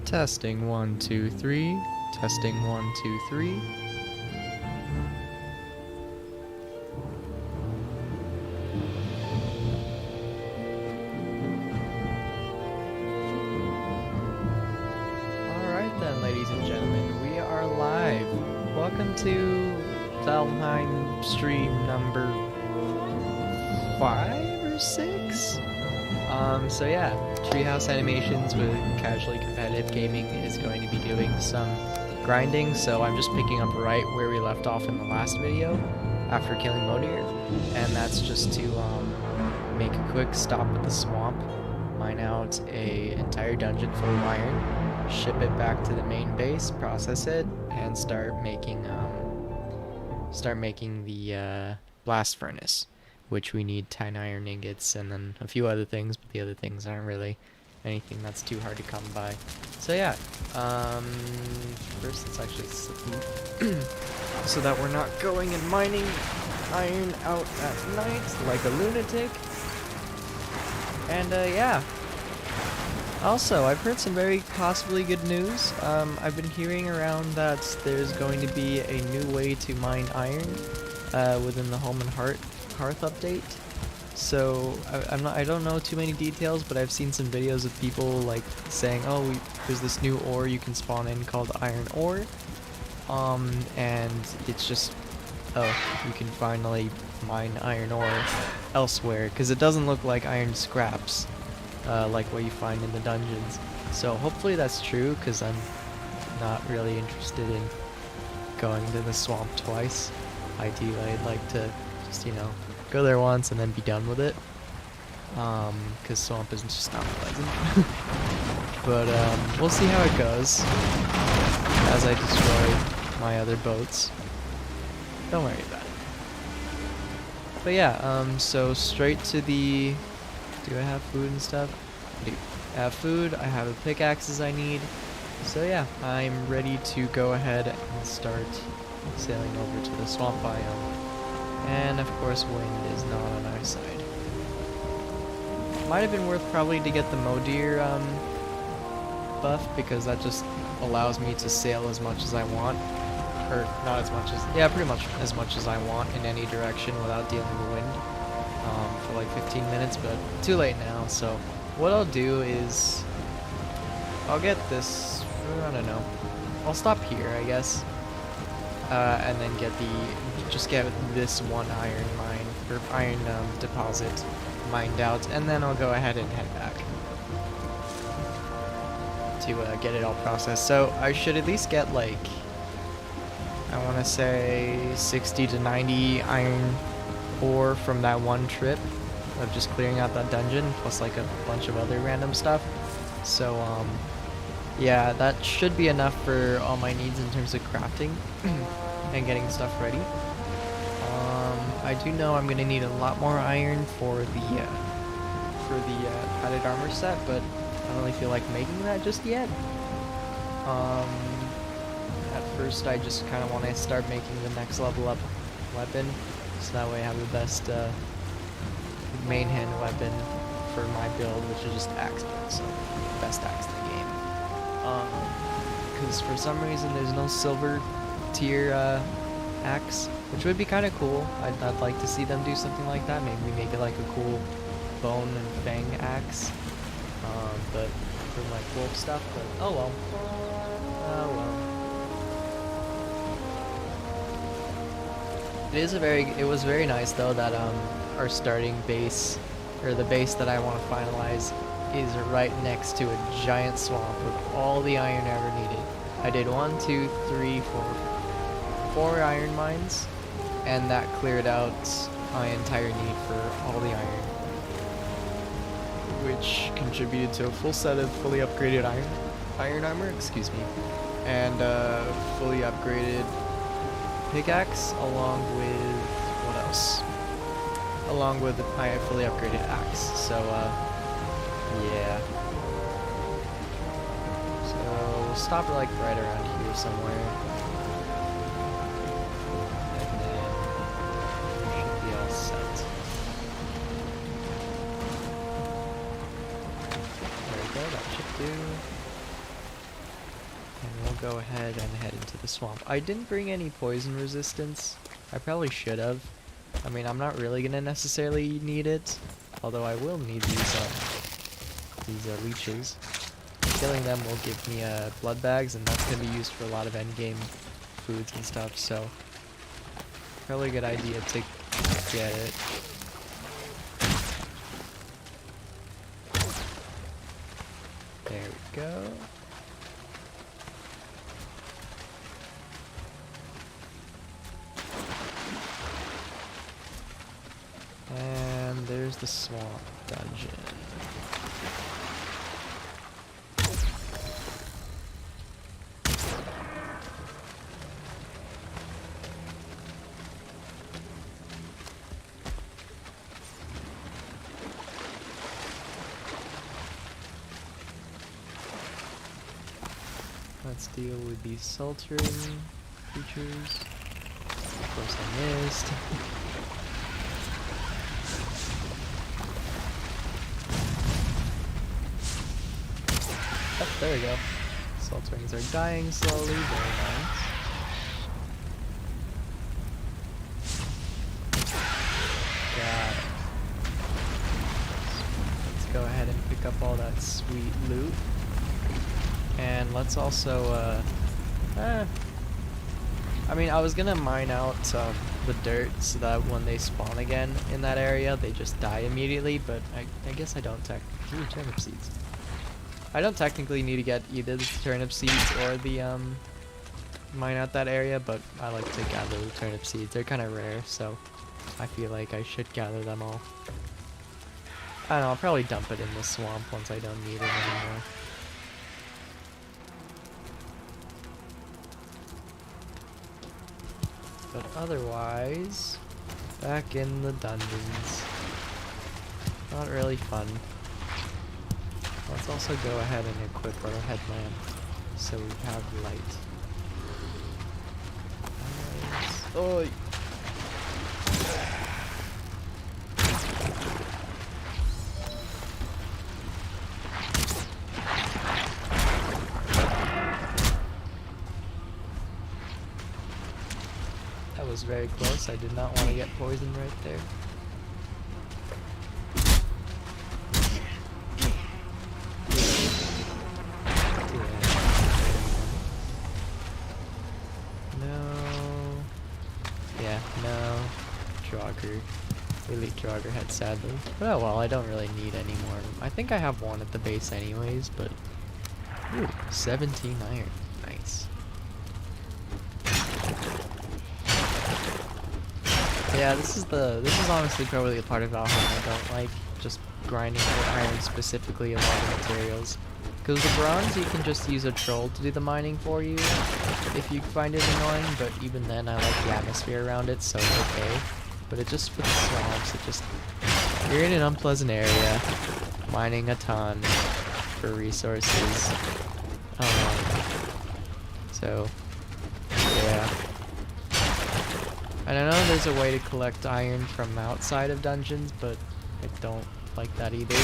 Testing 1, 2, 3. Testing 1, 2, 3. Alright then, ladies and gentlemen, we are live. Welcome to Valheim stream number 5 or 6? So yeah, Treehouse Animations with Casually Competitive Gaming is going to be doing some grinding, so I'm just picking up right where we left off in the last video after killing Modir, and that's just to make a quick stop at the swamp, mine out a entire dungeon full of iron, ship it back to the main base, process it, and start making the blast furnace, which we need 10 iron ingots and then a few other things, but the other things aren't really anything that's too hard to come by. So yeah, first let's actually so that we're not going and mining iron out at night like a lunatic. And yeah. Also, I've heard some very possibly good news. I've been hearing around that there's going to be a new way to mine iron within the Home and Hearth update. So I don't know too many details, but I've seen some videos of people like saying, "Oh, there's this new ore you can spawn in called iron ore," and it's just, oh, you can finally mine iron ore elsewhere because it doesn't look like iron scraps like what you find in the dungeons. So hopefully that's true, because I'm not really interested in going to the swamp twice. Ideally, I'd like to just, go there once and then be done with it, because swamp is just not pleasant. But we'll see how it goes as I destroy my other boats. Don't worry about it. But yeah, so straight to the... Do I have food and stuff? I do. I have food, I have the pickaxes I need. So yeah, I'm ready to go ahead and start sailing over to the swamp biome. And of course, wind is not on our side. Might have been worth probably to get the Modir buff, because that just allows me to sail as much as I want. Or not as much as, yeah, pretty much as much as I want in any direction without dealing with wind for like 15 minutes, but too late now. So what I'll do is I'll get this, I don't know, I'll stop here, I guess. And then get this one iron mine, or iron deposit mined out, and then I'll go ahead and head back to get it all processed. So I should at least get, like, I want to say 60 to 90 iron ore from that one trip of just clearing out that dungeon, plus like a bunch of other random stuff. So yeah, that should be enough for all my needs in terms of crafting and getting stuff ready. I do know I'm gonna need a lot more iron for the padded armor set, but I don't really feel like making that just yet. At first, I just kind of want to start making the next level up weapon, so that way I have the best main hand weapon for my build, which is just axe build, so best axe in the game. Because for some reason there's no silver tier axe, which would be kind of cool. I'd like to see them do something like that. Maybe make it like a cool bone and fang axe, but for like wolf stuff. But oh well. Oh well. It was very nice though that our starting base, or the base that I want to finalize, is right next to a giant swamp with all the iron I ever needed. I did 1, 2, 3, 4 iron mines, and that cleared out my entire need for all the iron, which contributed to a full set of fully upgraded iron armor, excuse me, and fully upgraded pickaxe, along with what else? Along with my fully upgraded axe. So yeah. So we'll stop like right around here somewhere. And then we should be all set. There we go, that should do. go ahead and head into the swamp. I didn't bring any poison resistance. I probably should have. I mean, I'm not really gonna necessarily need it, although I will need these leeches. Killing them will give me blood bags, and that's gonna be used for a lot of endgame foods and stuff. So probably a good idea to get it. There we go. And there's the swamp dungeon. Let's deal with these sultering creatures. Of course I missed. Oh, there we go. Sulturings are dying slowly, very nice. Got it. Let's go ahead and pick up all that sweet loot. And let's also, I mean, I was gonna mine out the dirt so that when they spawn again in that area, they just die immediately, but I guess I don't technically. Ooh, turnip seeds. I don't technically need to get either the turnip seeds or the, mine out that area, but I like to gather the turnip seeds. They're kind of rare, so I feel like I should gather them all. I don't know, I'll probably dump it in the swamp once I don't need it anymore. But otherwise, back in the dungeons. Not really fun. Let's also go ahead and equip our headlamp so we have light. Nice. Oh! That was very close. I did not want to get poisoned right there. Elite Draugr head, sadly. But oh well, I don't really need any more. I think I have one at the base anyways, but... Ooh, 17 iron. Nice. Yeah, this is honestly probably the part of Valheim I don't like. Just grinding for iron specifically of all the materials. Because the bronze, you can just use a troll to do the mining for you, if you find it annoying, but even then I like the atmosphere around it, so it's okay. But it just, with the swamps, it just, you're in an unpleasant area, mining a ton for resources. So, yeah. And I know there's a way to collect iron from outside of dungeons, but I don't like that either.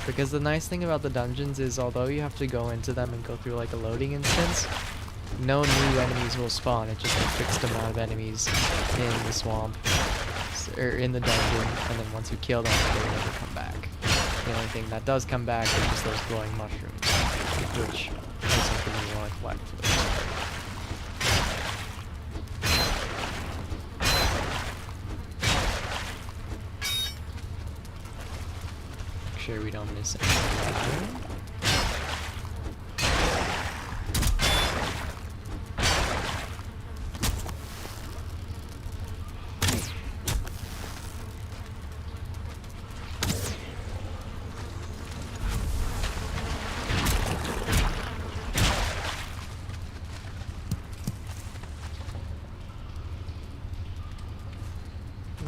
Because the nice thing about the dungeons is, although you have to go into them and go through like a loading instance, no new enemies will spawn. It's just a fixed amount of enemies in the swamp. Or in the dungeon, and then once you kill them, they will never come back. The only thing that does come back is just those glowing mushrooms, which is something you want to collect for the most part. Make sure we don't miss anything.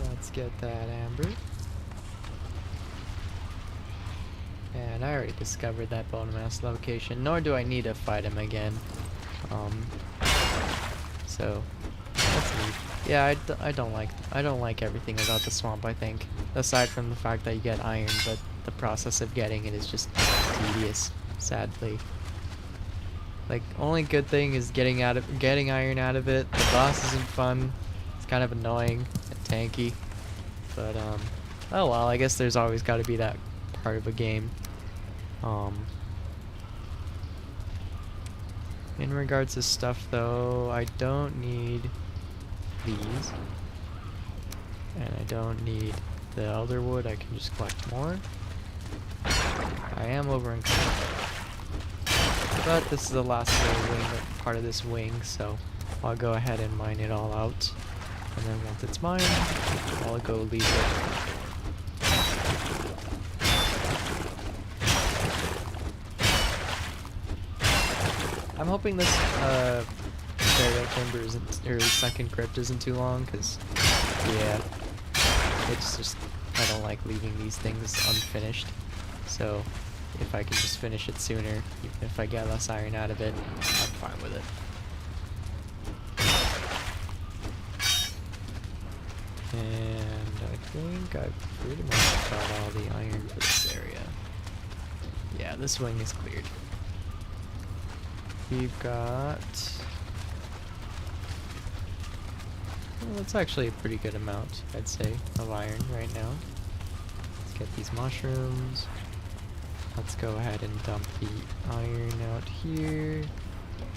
Let's get that amber. And I already discovered that bone mass location, nor do I need to fight him again. So that's neat. Yeah, I don't like everything about the swamp, I think. Aside from the fact that you get iron, but the process of getting it is just tedious, sadly. Like, only good thing is getting iron out of it. The boss isn't fun. It's kind of annoying and tanky. But oh well, I guess there's always got to be that part of a game. In regards to stuff though, I don't need these. And I don't need the elder wood, I can just collect more. I am over in but this is the last little wing, part of this wing, so I'll go ahead and mine it all out. And then once it's mined, I'll go leave it. I'm hoping this burial chamber isn't, or sunken crypt isn't too long, because, yeah, it's just, I don't like leaving these things unfinished. So, if I can just finish it sooner, even if I get less iron out of it, I'm fine with it. And I think I've pretty much got all the iron for this area. Yeah, this wing is cleared. We've got... well, it's actually a pretty good amount, I'd say, of iron right now. Let's get these mushrooms. Let's go ahead and dump the iron out here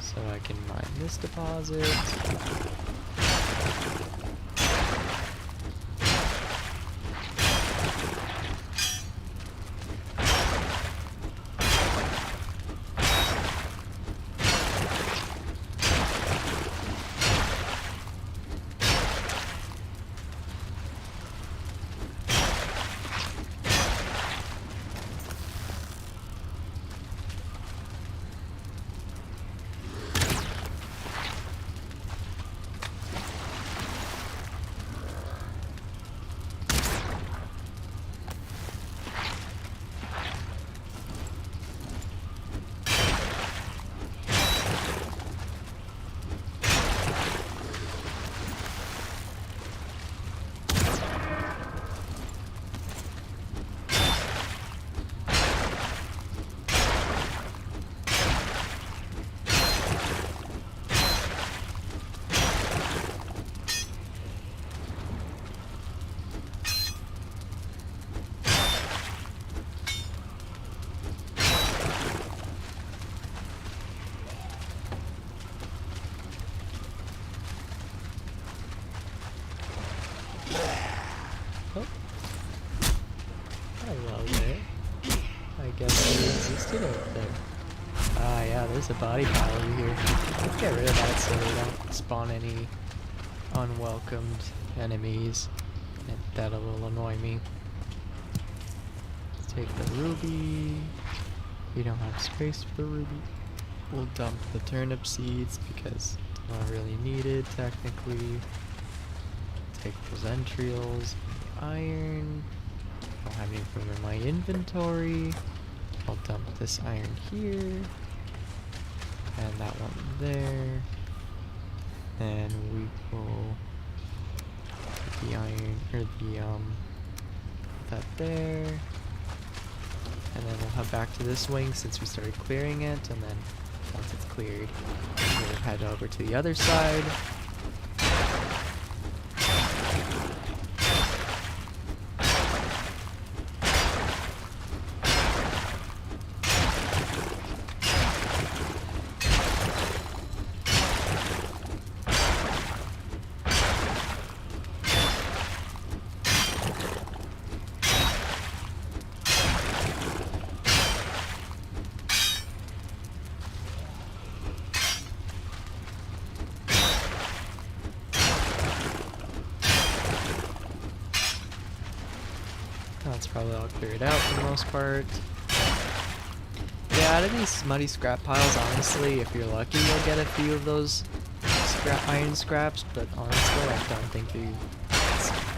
so I can mine this deposit. Oh. Hello there. I guess you existed out there. Ah, yeah, there's a body pile over here. Let's get rid of that so we don't spawn any unwelcomed enemies. And that will annoy me. Let's take the ruby. We don't have space for the ruby. We'll dump the turnip seeds because it's not really needed technically. Take those entrails, iron. I don't have any room in my inventory. I'll dump this iron here. And that one there. And we will put the iron, or the, put that there. And then we'll head back to this wing since we started clearing it. And then once it's cleared, we'll head over to the other side. That's probably all cleared out for the most part. Yeah, out of these muddy scrap piles, honestly, if you're lucky, you'll get a few of those iron scraps, but honestly, I don't think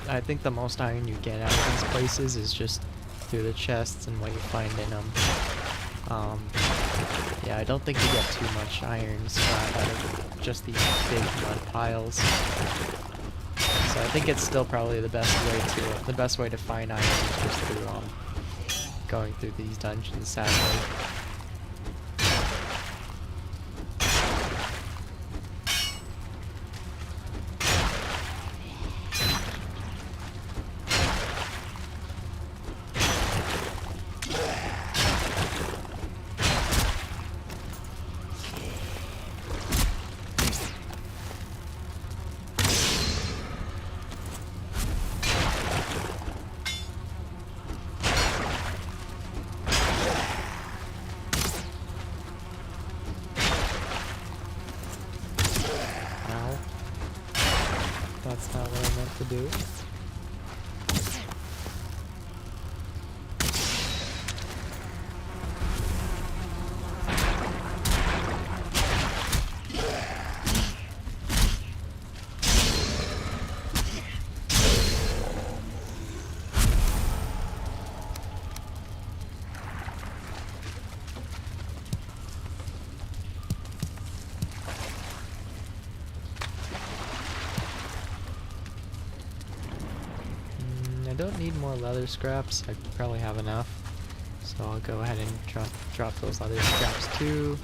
I think the most iron you get out of these places is just through the chests and what you find in them. Yeah, I don't think you get too much iron scrap out of just these big mud piles. So I think it's still probably the best way to find iron is just through going through these dungeons, sadly. That's not what I meant to do. I don't need more leather scraps. I probably have enough. So I'll go ahead and drop those leather scraps too.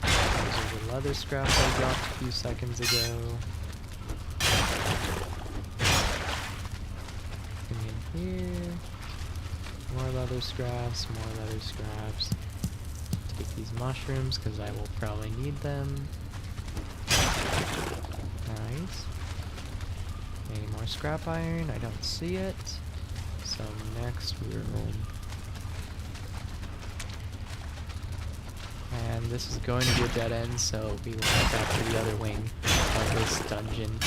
Those are the leather scraps I dropped a few seconds ago. Here, more leather scraps, more leather scraps. Take these mushrooms because I will probably need them. Nice. Any more scrap iron? I don't see it. So next we're home. And this is going to be a dead end, so we will head back to the other wing of this dungeon.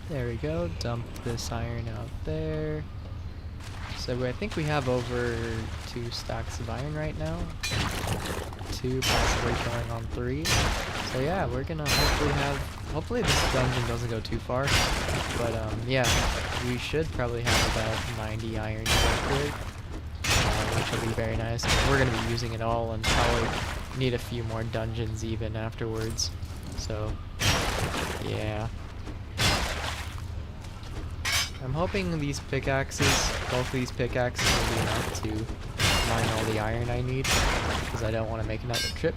There we go, dump this iron out there. So I think we have over 2 stacks of iron right now. 2, possibly going on 3. So yeah, we're gonna hopefully this dungeon doesn't go too far. But yeah, we should probably have about 90 iron to work with, which will be very nice. We're gonna be using it all and probably need a few more dungeons even afterwards. So yeah. I'm hoping these pickaxes, both these pickaxes will be enough to mine all the iron I need, because I don't want to make another trip,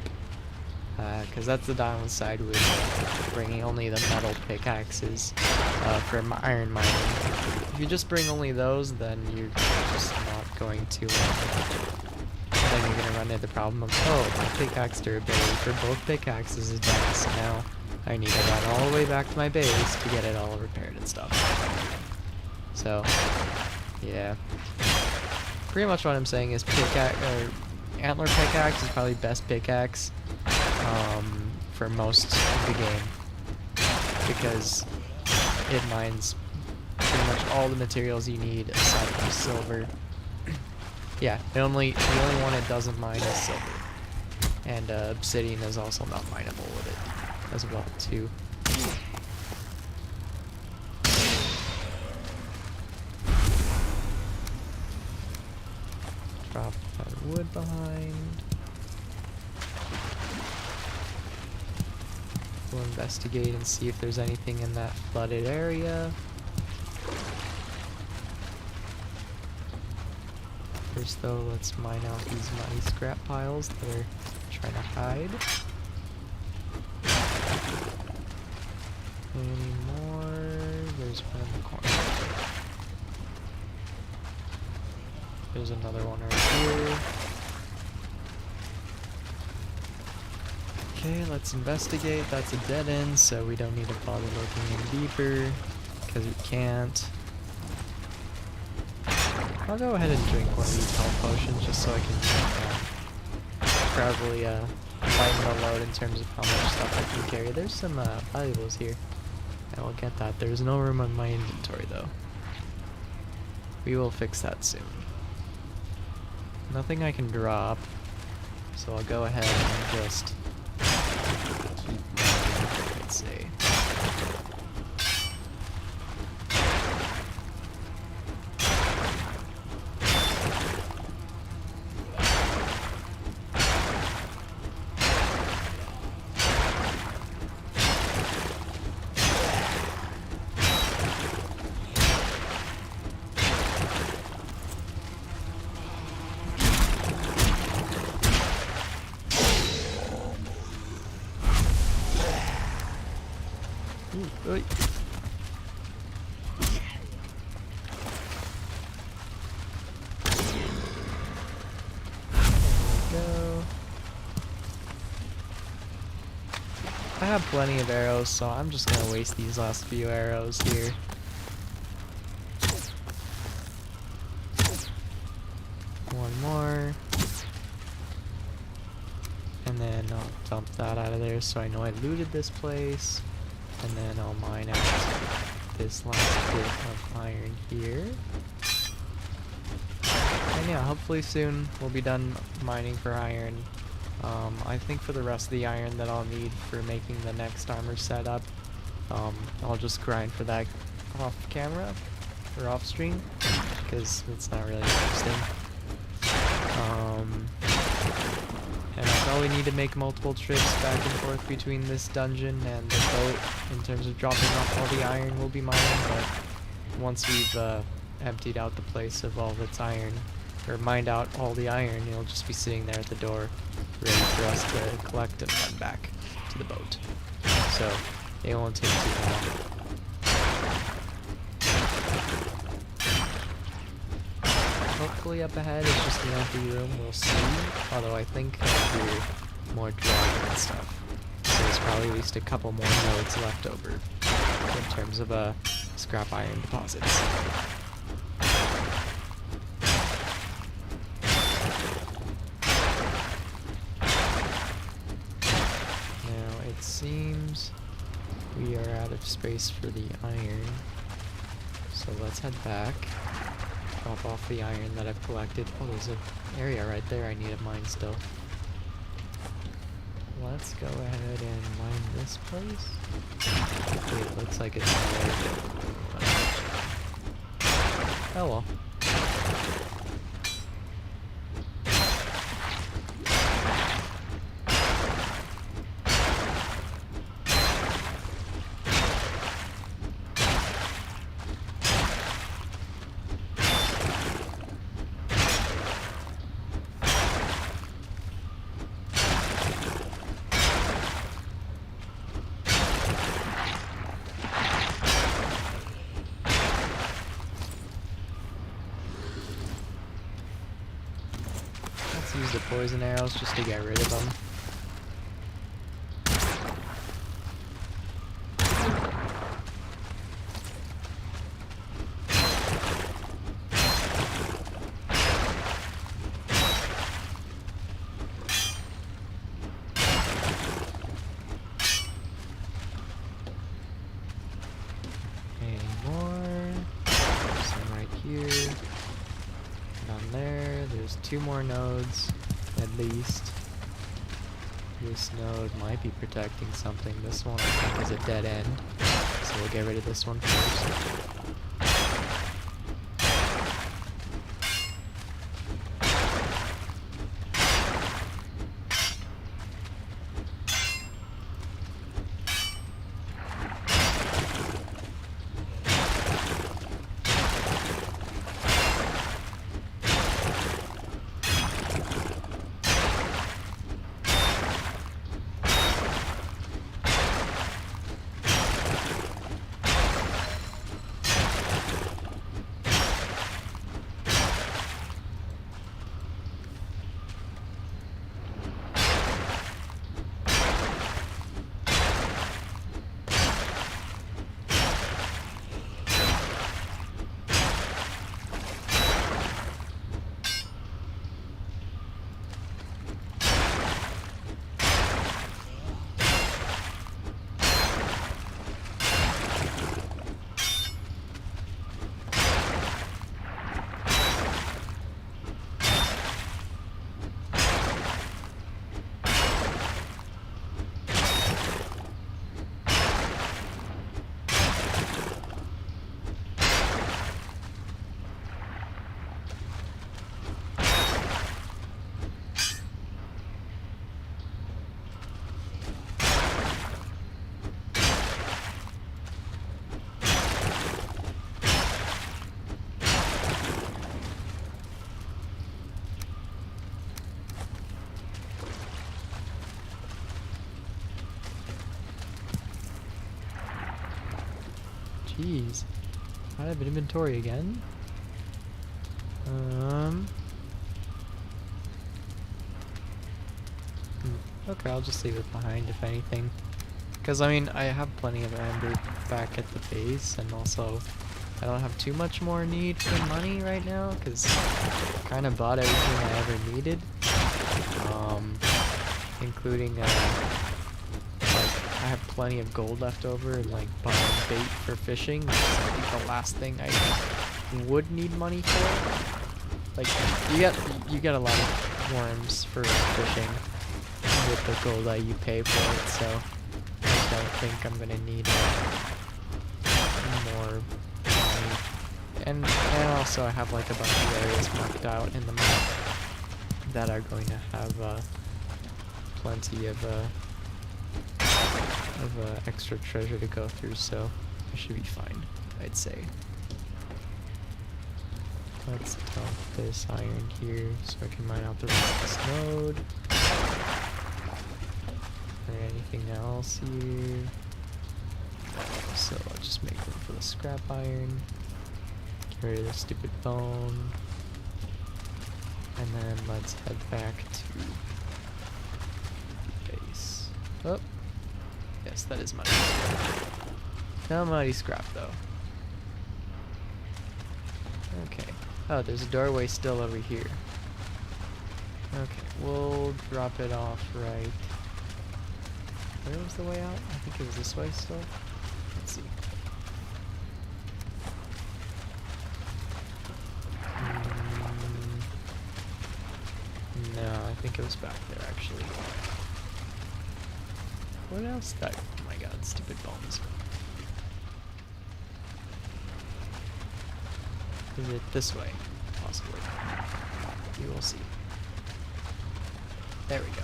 because that's the downside with bringing only the metal pickaxes for iron mining. If you just bring only those, then you're just not going to, then you're going to run into the problem of, oh, my pickaxe durability for both pickaxes is down, so now I need to run all the way back to my base to get it all repaired and stuff. So, yeah. Pretty much what I'm saying is antler pickaxe is probably best pickaxe for most of the game, because it mines pretty much all the materials you need aside from silver. Yeah, the only one it doesn't mine is silver, and obsidian is also not mineable with it as well too. Drop our wood behind. We'll investigate and see if there's anything in that flooded area. First though, let's mine out these muddy scrap piles that are trying to hide. Any more? There's one in the corner. There's another one right here. Okay, let's investigate. That's a dead end, so we don't need to bother looking in deeper, because we can't. I'll go ahead and drink one of these health potions just so I can probably lighten the load in terms of how much stuff I can carry. There's some valuables here. I will get that. There's no room on my inventory though. we will fix that soon. Nothing I can drop, so I'll go ahead and just keep mining, let's see. Ooh, go. I have plenty of arrows, so I'm just gonna waste these last few arrows here. One more. And then I'll dump that out of there so I know I looted this place. And then I'll mine out this last bit of iron here. And yeah, hopefully soon we'll be done mining for iron. I think for the rest of the iron that I'll need for making the next armor setup, I'll just grind for that off camera or off stream because it's not really interesting. And I'll probably need to make multiple trips back and forth between this dungeon and the boat in terms of dropping off all the iron we'll be mining, but once we've emptied out the place of all of its iron, or mined out all the iron, it'll just be sitting there at the door, ready for us to collect and run back to the boat. So it won't take too long. Hopefully up ahead is just an empty room, we'll see. Although I think I'll do more drawing and stuff. So there's probably at least a couple more nodes left over in terms of scrap iron deposits. Now it seems we are out of space for the iron. So let's head back. Drop off the iron that I've collected. Oh, there's an area right there I need to mine still. Let's go ahead and mine this place. Okay, it looks like it's there. Oh well. Use the poison arrows just to get rid of them. Any more? Some right here. Down there, there's 2 more nodes, at least. This node might be protecting something. This one I think is a dead end, so we'll get rid of this one first. Jeez. Out of inventory again? Okay, I'll just leave it behind if anything. Because, I mean, I have plenty of amber back at the base, and also I don't have too much more need for money right now, because I kind of bought everything I ever needed. Including, like, I have plenty of gold left over, and, like, buying bait for fishing. That's, I think, the last thing I would need money for. Like, you get a lot of worms for fishing with the gold that you pay for it, so I don't think I'm gonna need more money. And also I have like a bunch of areas marked out in the map that are going to have plenty of extra treasure to go through, so I should be fine, I'd say. Let's dump this iron here so I can mine out the rest of this node. Anything else here? So I'll just make room for the scrap iron. Get rid of the stupid bone. And then let's head back to the base. Oh! Yes, that is muddy. No muddy scrap though. Okay. Oh, there's a doorway still over here. Okay, we'll drop it off right. Where was the way out? I think it was this way still. Let's see. No, I think it was back there actually. What else did I... Oh my god, stupid bones. Is it this way? Possibly. You will see. There we go.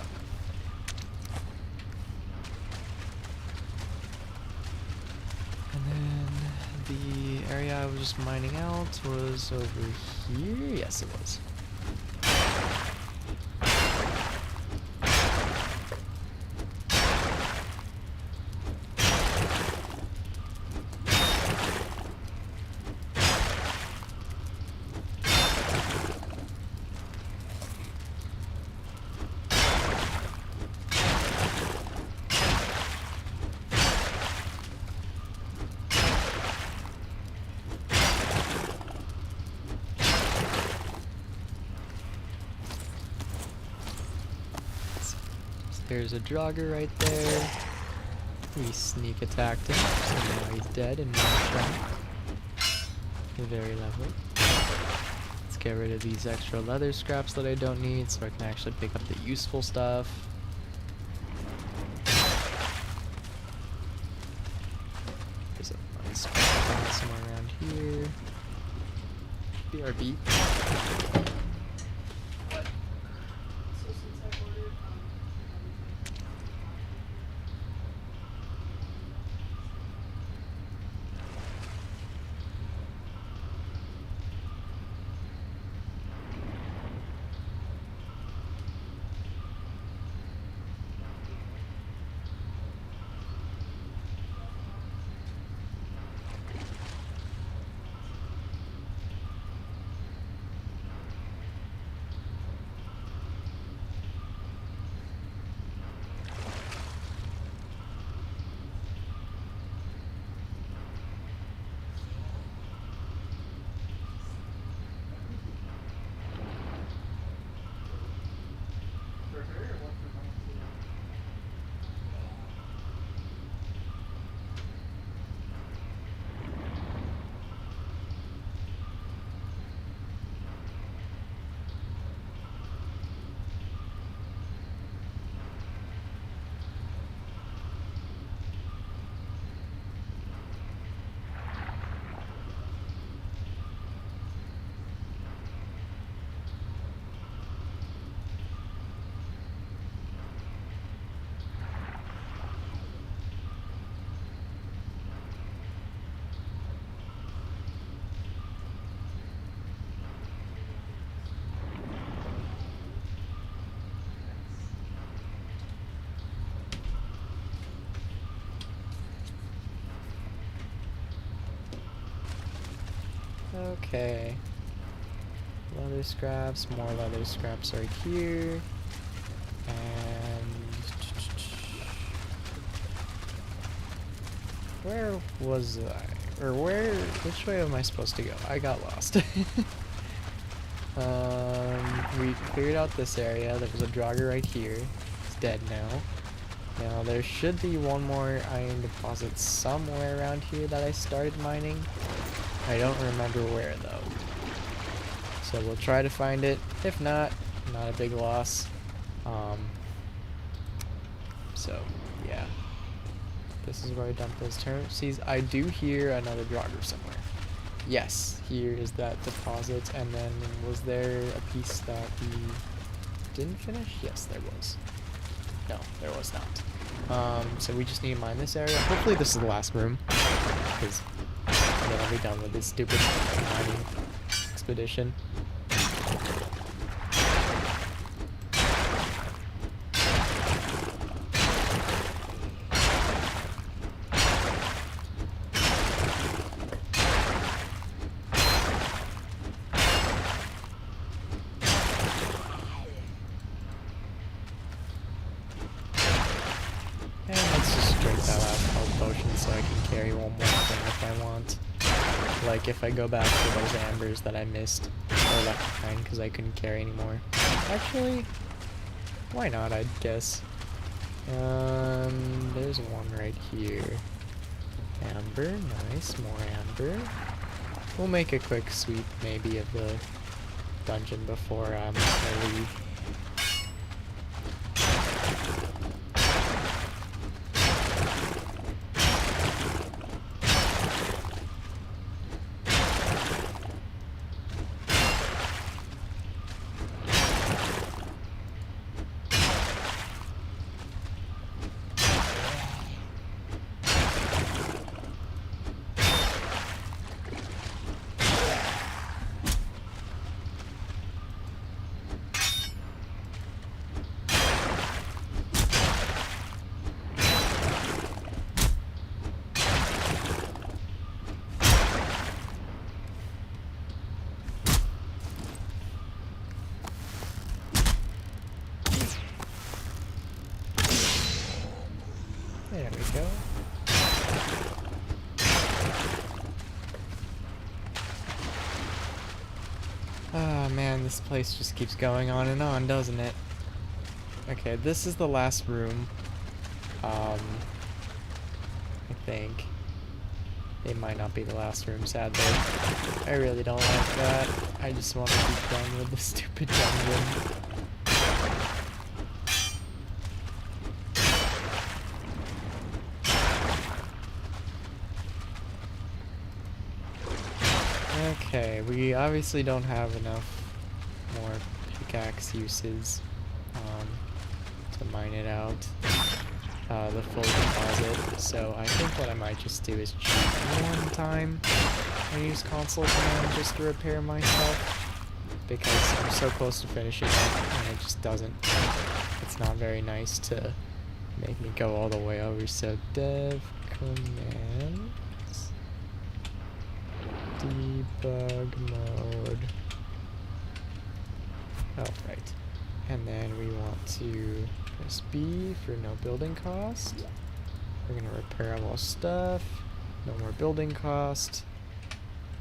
And then the area I was just mining out was over here. Yes, it was. There's a jogger right there. We sneak attacked him, so now he's dead and one shot. Very lovely. Let's get rid of these extra leather scraps that I don't need so I can actually pick up the useful stuff. There's a nice spot somewhere around here. BRB. Okay. Leather scraps, more leather scraps right here. And where was I? Or which way am I supposed to go? I got lost. We cleared out this area. There was a jogger right here. It's dead now. Now there should be one more iron deposit somewhere around here that I started mining. I don't remember where though. So we'll try to find it. If not, not a big loss. So yeah. This is where I dump those turnip seeds. I do hear another jogger somewhere. Yes, here is that deposit. And then was there a piece that we didn't finish? Yes, there was. No, there was not. So we just need to mine this area. Hopefully this is the last room, because then I'll be done with this stupid mining expedition. And let's just drink that last health potion so I can carry one more thing if I want. Like if I go back to those ambers that I missed or left behind because I couldn't carry anymore. Actually, why not, I'd guess. There's one right here. Amber, nice, more amber. We'll make a quick sweep maybe of the dungeon before I leave. There we go. Ah, man, this place just keeps going on and on, doesn't it? Okay, this is the last room. I think. It might not be the last room, sadly. I really don't like that. I just want to be done with the stupid dungeon. Okay, we obviously don't have enough more pickaxe uses to mine it out, the full deposit, so I think what I might just do is cheat one time and use console command just to repair myself, because I'm so close to finishing it and it just doesn't. It's not very nice to make me go all the way over, so dev command debug mode. Oh, right. And then we want to press B for no building cost. We're gonna repair all our stuff. No more building cost.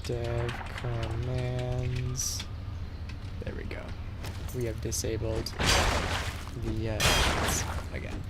Dev commands. There we go. We have disabled the again.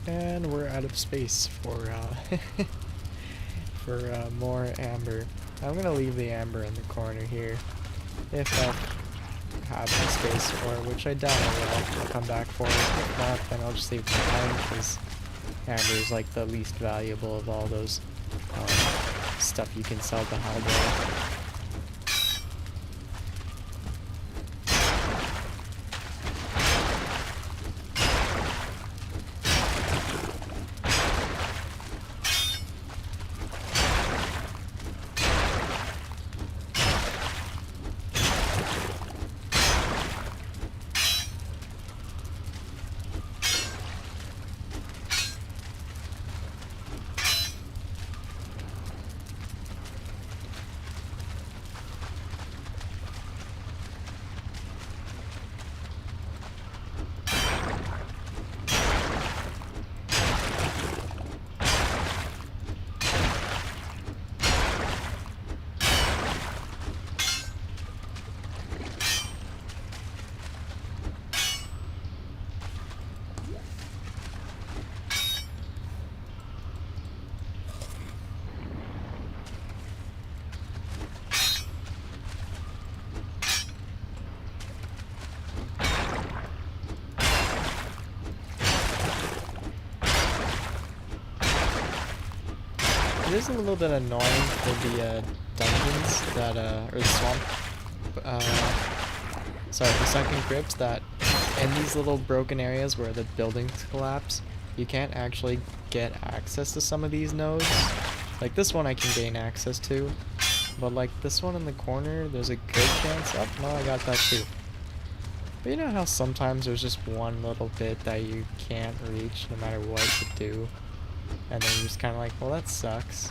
And we're out of space for for more amber. I'm gonna leave the amber in the corner here. If I have the space for it, which I doubt I will. I'll come back for it. If not, then I'll just leave it behind, because amber is like the least valuable of all those stuff you can sell to Hydro. It is a little bit annoying for the dungeons that, or the swamp, sorry, the sunken crypts, that in these little broken areas where the buildings collapse, you can't actually get access to some of these nodes. Like this one I can gain access to, but like this one in the corner, there's a good chance, oh, no, I got that too. But you know how sometimes there's just one little bit that you can't reach no matter what you do? And then you're just kind of like, well, that sucks.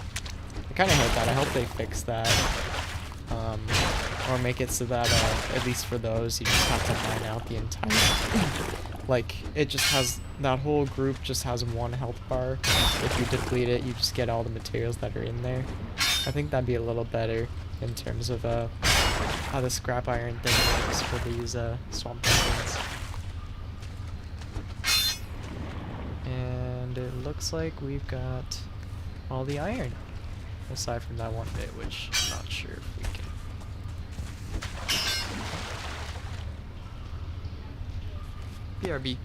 I kind of hate that. I hope they fix that. Or make it so that, at least for those, you just have to mine out the entire... like, it just has... that whole group just has one health bar. If you deplete it, you just get all the materials that are in there. I think that'd be a little better in terms of, how the scrap iron thing works for these, swamp dungeons. And it looks like we've got all the iron, aside from that one bit, which I'm not sure if we can. BRB.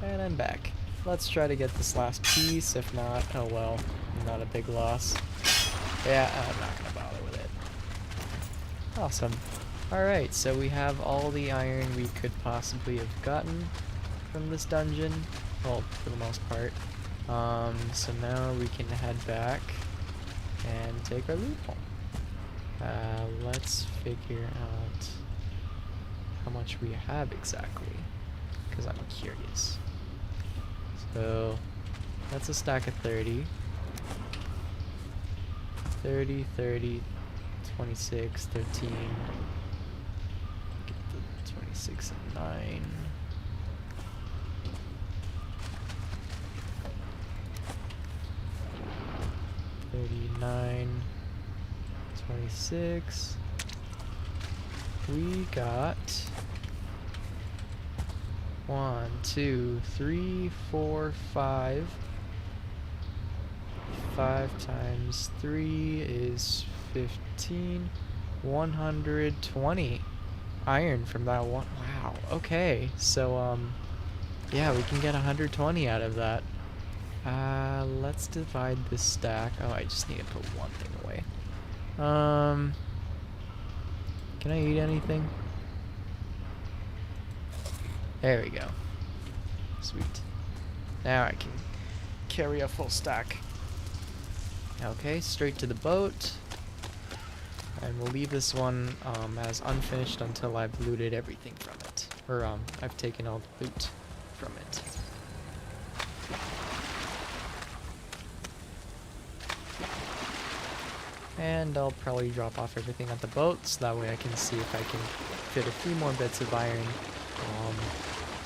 And I'm back. Let's try to get this last piece. If not, oh well, not a big loss. Yeah, I'm not gonna bother with it. Awesome. Alright, so we have all the iron we could possibly have gotten from this dungeon. Well, for the most part. So now we can head back and take our loot home. Let's figure out how much we have exactly, because I'm curious. So that's a stack of 30. 30, 30, 26, 13. Get the 26 and 9. 39, 26. We got 1, 2, 3, 4, 5. 5 times 3 is 15. 120 iron from that one. Wow. Okay. So yeah, we can get 120 out of that. Let's divide this stack. Oh, I just need to put one thing away. Can I eat anything? There we go. Sweet. Now I can carry a full stack. Okay, straight to the boat. And we'll leave this one as unfinished until I've looted everything from it. Or I've taken all the loot from it. And I'll probably drop off everything at the boat, so that way I can see if I can fit a few more bits of iron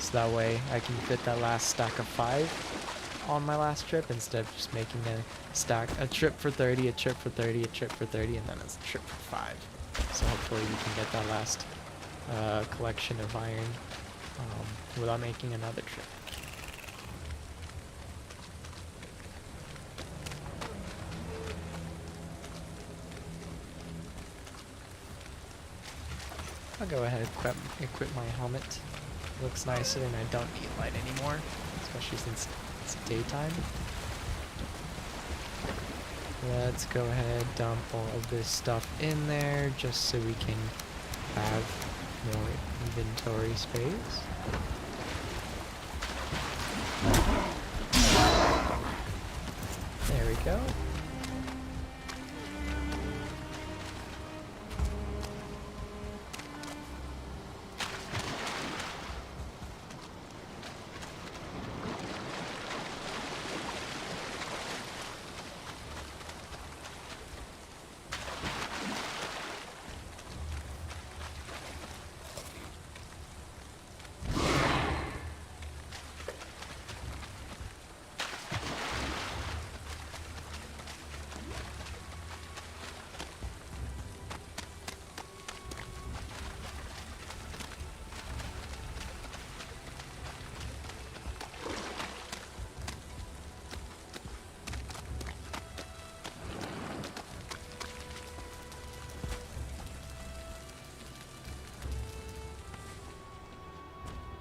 So that way I can fit that last stack of 5 on my last trip instead of just making a trip for 30, a trip for 30, a trip for 30, and then a trip for 5. So hopefully we can get that last collection of iron without making another trip. I'll go ahead and equip my helmet. It looks nicer and I don't need light anymore, especially since it's daytime. Let's go ahead and dump all of this stuff in there just so we can have more inventory space. There we go.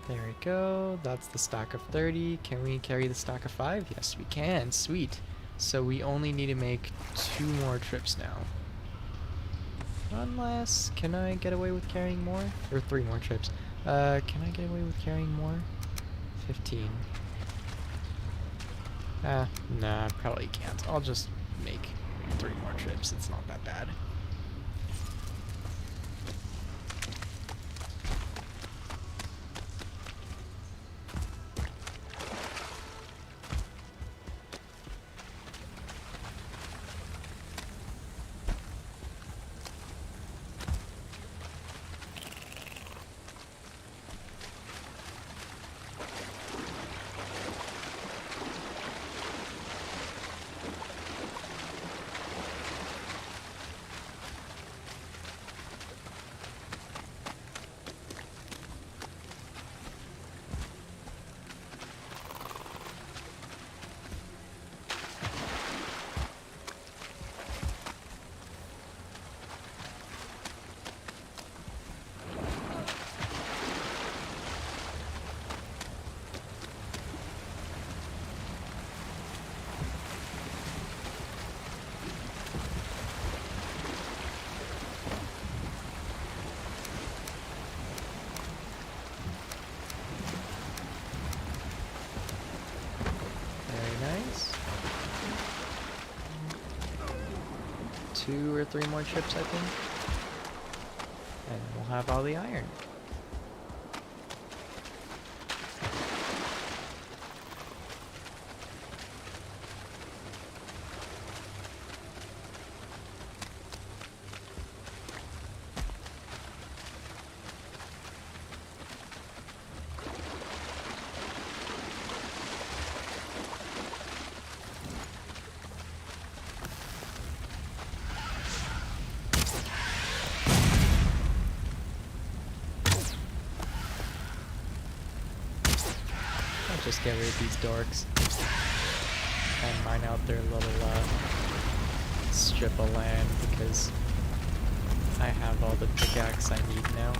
There we go. That's the stack of 30. Can we carry the stack of 5? Yes, we can. Sweet. So we only need to make 2 more trips now. Unless, can I get away with carrying more? Or 3 more trips. Can I get away with carrying more? 15. Nah, I probably can't. I'll just make 3 more trips. It's not that bad. Nice. 2 or 3 more trips, I think. And we'll have all the iron. Just get rid of these dorks and mine out their little strip of land because I have all the pickaxe I need now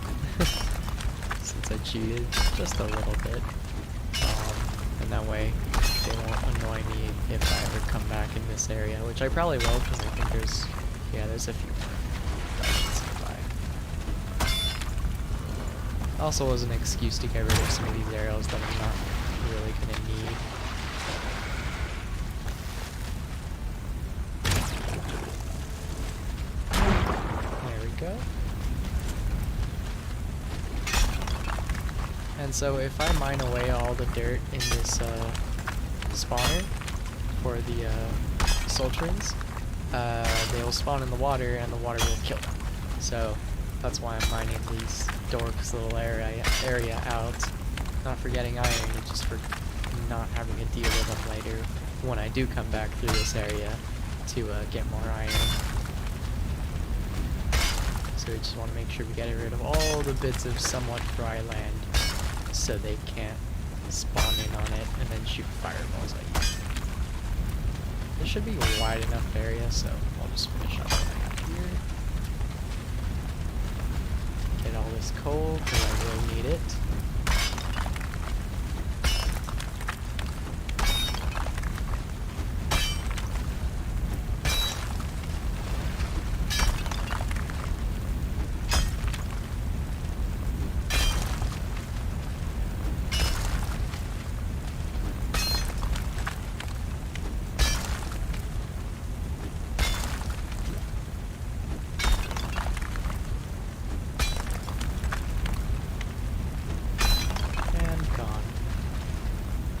since I cheated just a little bit, and that way they won't annoy me if I ever come back in this area, which I probably will because I think there's a few more dungeons nearby. Also was an excuse to get rid of some of these arrows that I'm not really gonna need. There we go. And so if I mine away all the dirt in this spawner for the sultrins, they will spawn in the water and the water will kill them. So that's why I'm mining these dorks little area out. Not for getting iron, it's just for not having to deal with them later when I do come back through this area to get more iron. So we just want to make sure we get rid of all the bits of somewhat dry land so they can't spawn in on it and then shoot fireballs at you. This should be a wide enough area, so I'll just finish up what I have here. Get all this coal, because I will need it.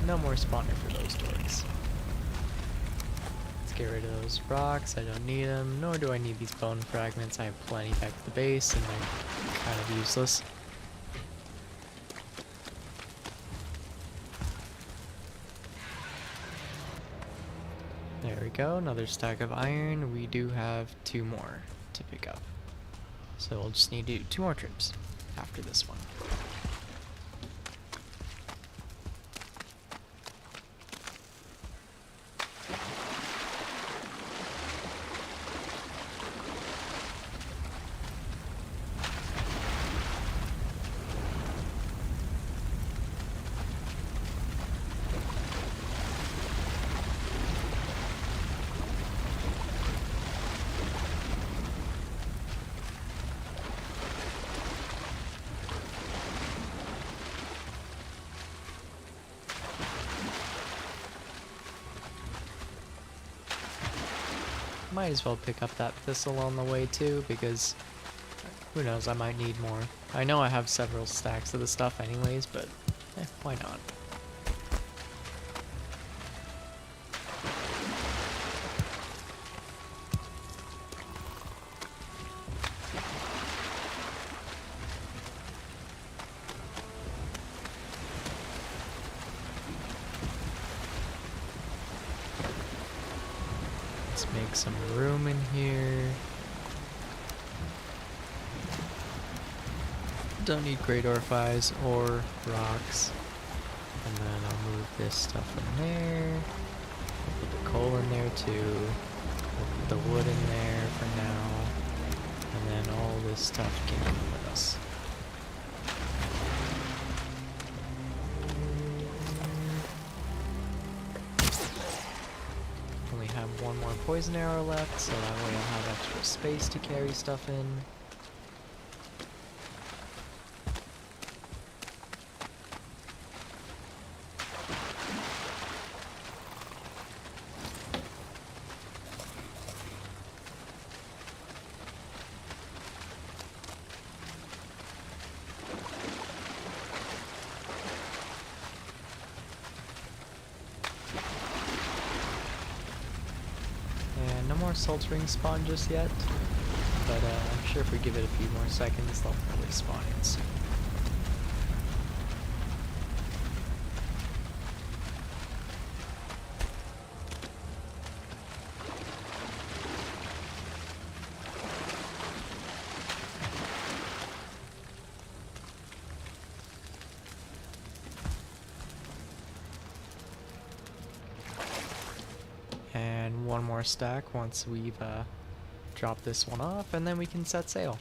No more spawner for those dorks. Let's get rid of those rocks. I don't need them, nor do I need these bone fragments. I have plenty back at the base, and they're kind of useless. There we go, another stack of iron. We do have 2 more to pick up. So we'll just need to do 2 more trips after this one. Might as well pick up that thistle on the way too, because who knows, I might need more. I know I have several stacks of the stuff anyways, but why not? Make some room in here. Don't need great orifice or rocks. And then I'll move this stuff in there. I'll put the coal in there too. I'll put the wood in there for now. And then all this stuff can come with us. Have 1 more poison arrow left, so that way I'll have extra space to carry stuff in. No more salt rings spawn just yet, but I'm sure if we give it a few more seconds, they'll probably spawn in soon. And 1 more stack once we've dropped this one off, and then we can set sail.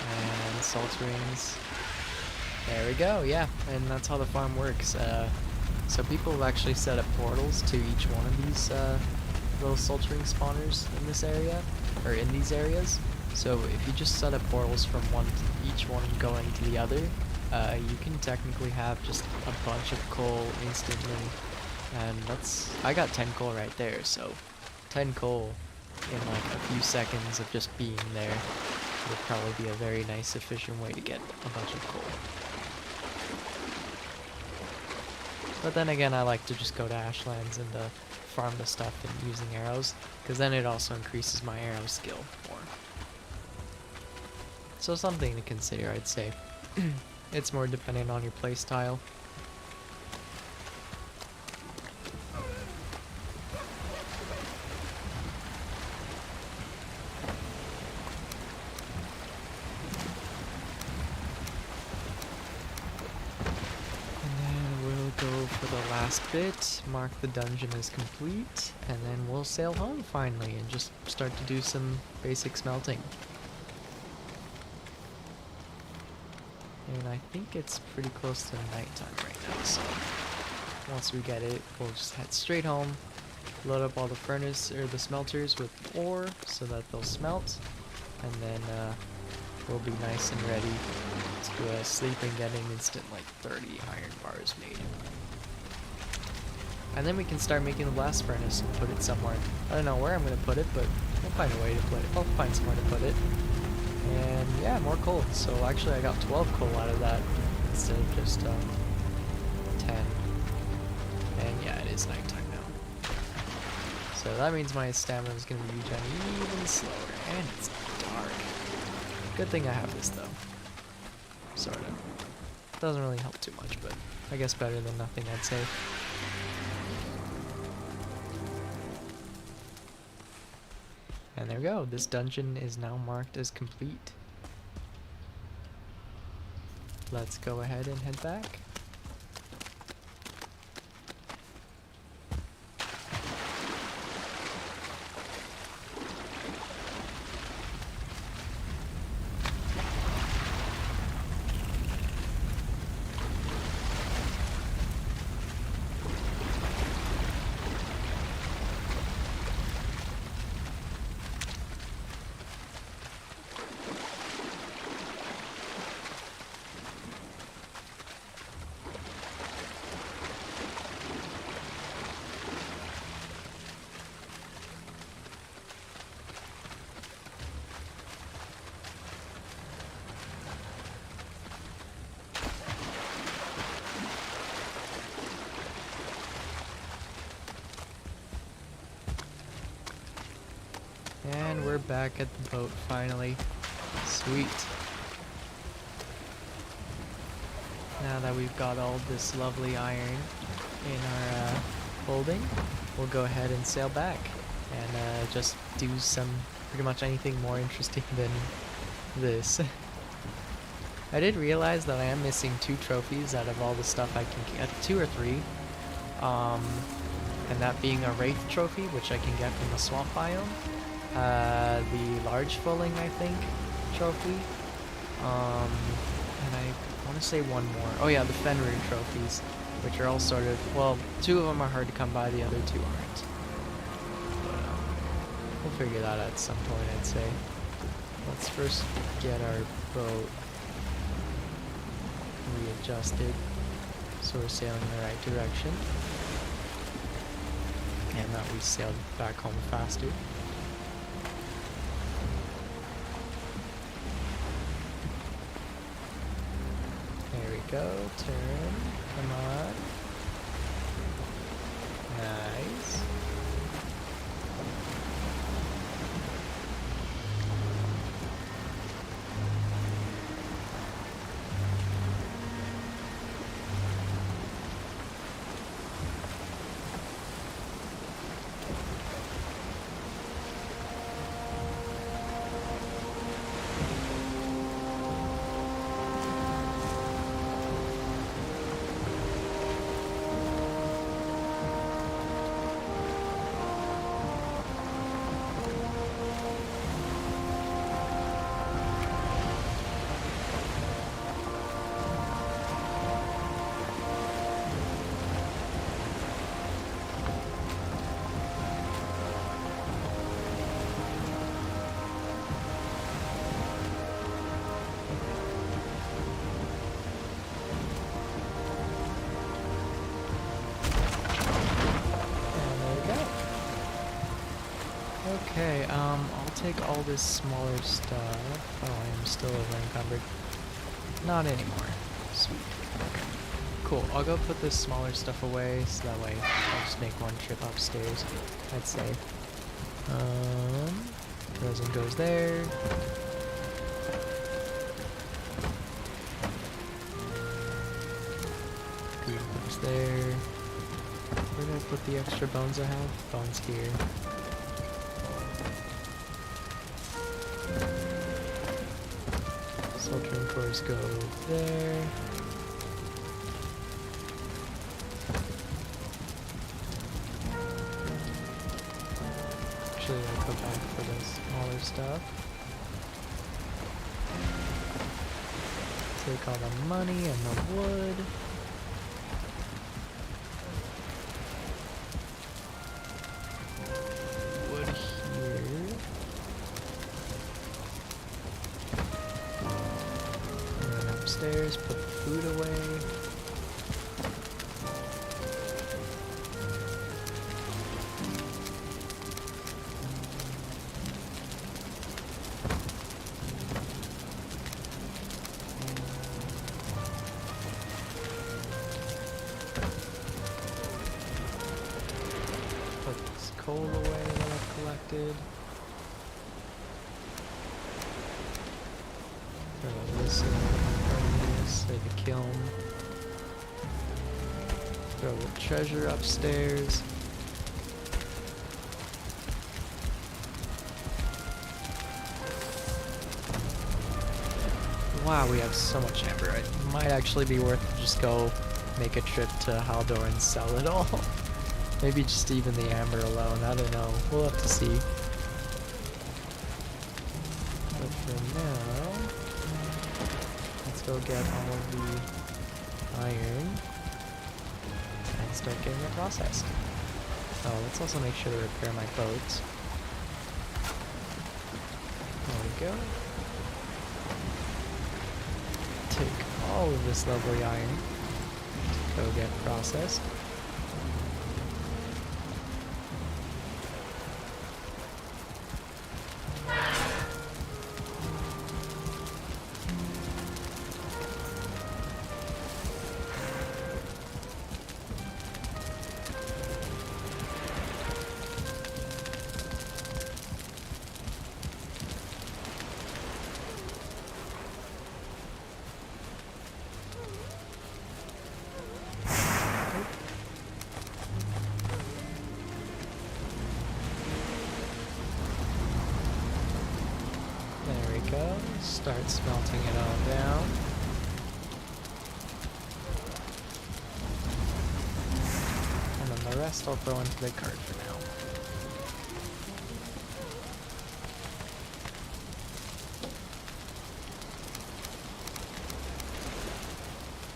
And salt rings. There we go, yeah, and that's how the farm works. So people have actually set up portals to each one of these little salt ring spawners in this area, or in these areas. So if you just set up portals from each one going to the other, you can technically have just a bunch of coal instantly, and I got 10 coal right there, so 10 coal in like a few seconds of just being there would probably be a very nice efficient way to get a bunch of coal. But then again, I like to just go to Ashlands and farm the stuff and using arrows, because then it also increases my arrow skill more. So something to consider, I'd say. It's more dependent on your playstyle. For the last bit, mark the dungeon as complete, and then we'll sail home finally and just start to do some basic smelting. And I think it's pretty close to nighttime right now, so once we get it, we'll just head straight home, load up all the furnace or the smelters with ore so that they'll smelt, and then we'll be nice and ready to sleep and get an instant like 30 iron bars made. And then we can start making the blast furnace and put it somewhere. I don't know where I'm going to put it, but we'll find a way to put it. I'll find somewhere to put it. And yeah, more coal. So actually I got 12 coal out of that instead of just 10. And yeah, it is nighttime now. So that means my stamina is going to be regen even slower. And it's dark. Good thing I have this though. Sort of. Doesn't really help too much, but I guess better than nothing, I'd say. And there we go, this dungeon is now marked as complete. Let's go ahead and head back. And we're back at the boat finally. Sweet. Now that we've got all this lovely iron in our holding, we'll go ahead and sail back and just do some pretty much anything more interesting than this. I did realize that I am missing 2 trophies out of all the stuff I can get, 2 or 3. And that being a Wraith trophy, which I can get from the swamp biome. The large fulling, I think, trophy. And I want to say one more. Oh yeah, the Fenrir trophies, which are all sort of, well, 2 of them are hard to come by, the other 2 aren't. But we'll figure that out at some point, I'd say. Let's first get our boat readjusted so we're sailing in the right direction. And that we sailed back home faster. There we go, turn, come on. Nice. Okay, I'll take all this smaller stuff. Oh, I'm still over encumbered. Not anymore. Sweet. Cool. I'll go put this smaller stuff away, so that way I'll just make one trip upstairs, I'd say. Resin goes there. Green goes there. Where did I put the extra bones I have? Bones here. Soldiering cores go there. Actually, I'll go back for the smaller stuff. Take all the money and the wood. Wood here. And then upstairs, put the food away. Coal away that I've collected. Throw this in furnace, save a kiln. Throw the treasure upstairs. Wow, we have so much amber. It might actually be worth it to just go make a trip to Haldor and sell it all. Maybe just even the amber alone, I don't know. We'll have to see. But for now, let's go get all of the iron and start getting it processed. Oh, let's also make sure to repair my boats. There we go. Take all of this lovely iron to go get processed. Go. Start smelting it all down. And then the rest I'll throw into the cart for now.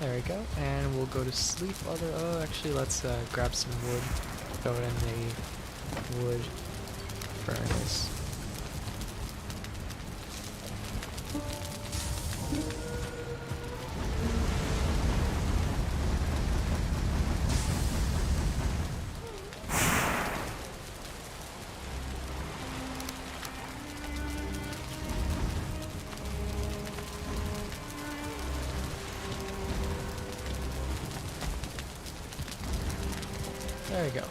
There we go. And we'll go to sleep. Oh, actually, let's grab some wood. Throw it in the wood furnace. There we go.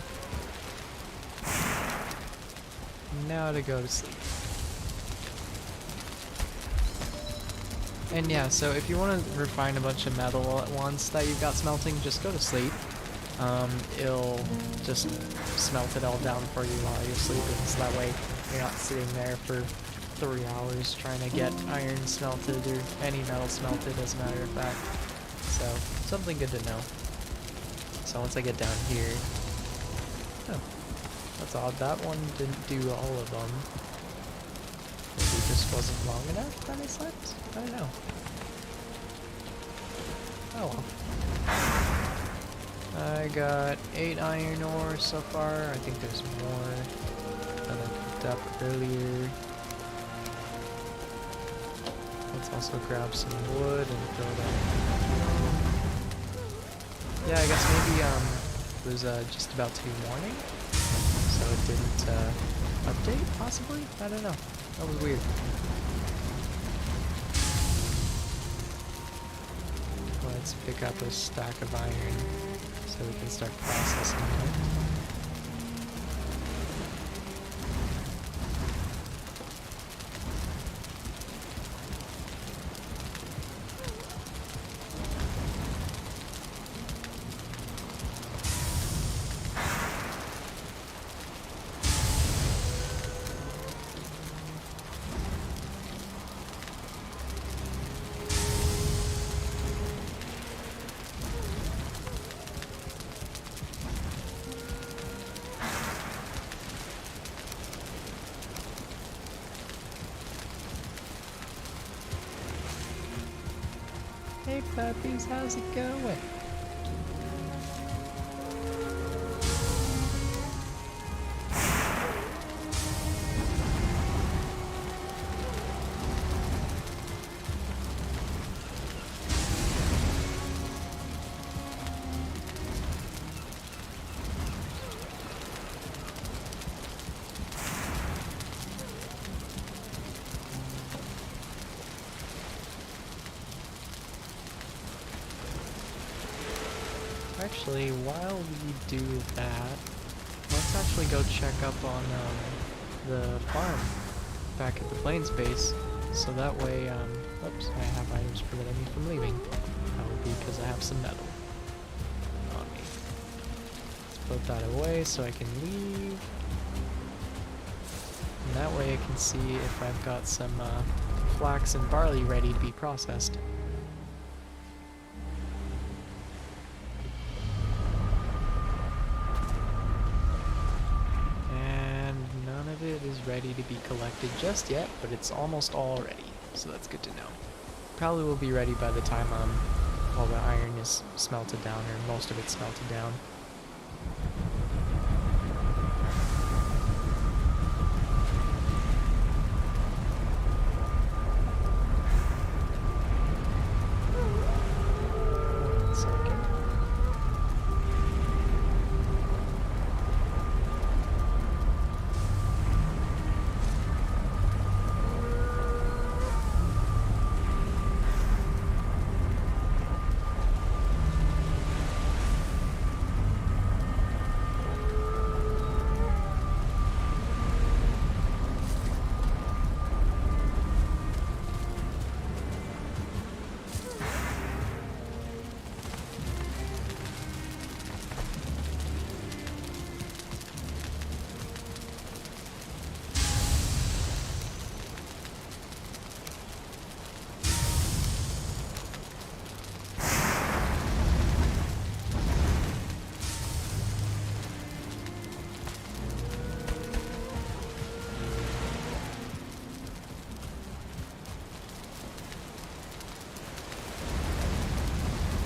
Now to go to sleep. And yeah, so if you want to refine a bunch of metal all at once that you've got smelting, just go to sleep. It'll just smelt it all down for you while you're sleeping, so that way you're not sitting there for 3 hours trying to get iron smelted or any metal smelted, as a matter of fact. So, something good to know. So once I get down here... Oh, that's odd. That one didn't do all of them. Maybe it just wasn't long enough that I slept? I don't know. Oh well. I got 8 iron ore so far. I think there's more that I picked up earlier. Let's also grab some wood and throw that in. Yeah, I guess maybe it was just about to be morning, so it didn't update, possibly? I don't know. That was weird. let's pick up a stack of iron so we can start processing it. Hey puppies, how's it going? Actually, while we do that, let's actually go check up on the farm back at the Plains base. So that way, oops, I have items preventing me from leaving. That would be because I have some metal on me. Let's put that away so I can leave. And that way I can see if I've got some flax and barley ready to be processed. It is ready to be collected just yet, but it's almost all ready, so that's good to know. Probably will be ready by the time all the iron is smelted down, or most of it's smelted down.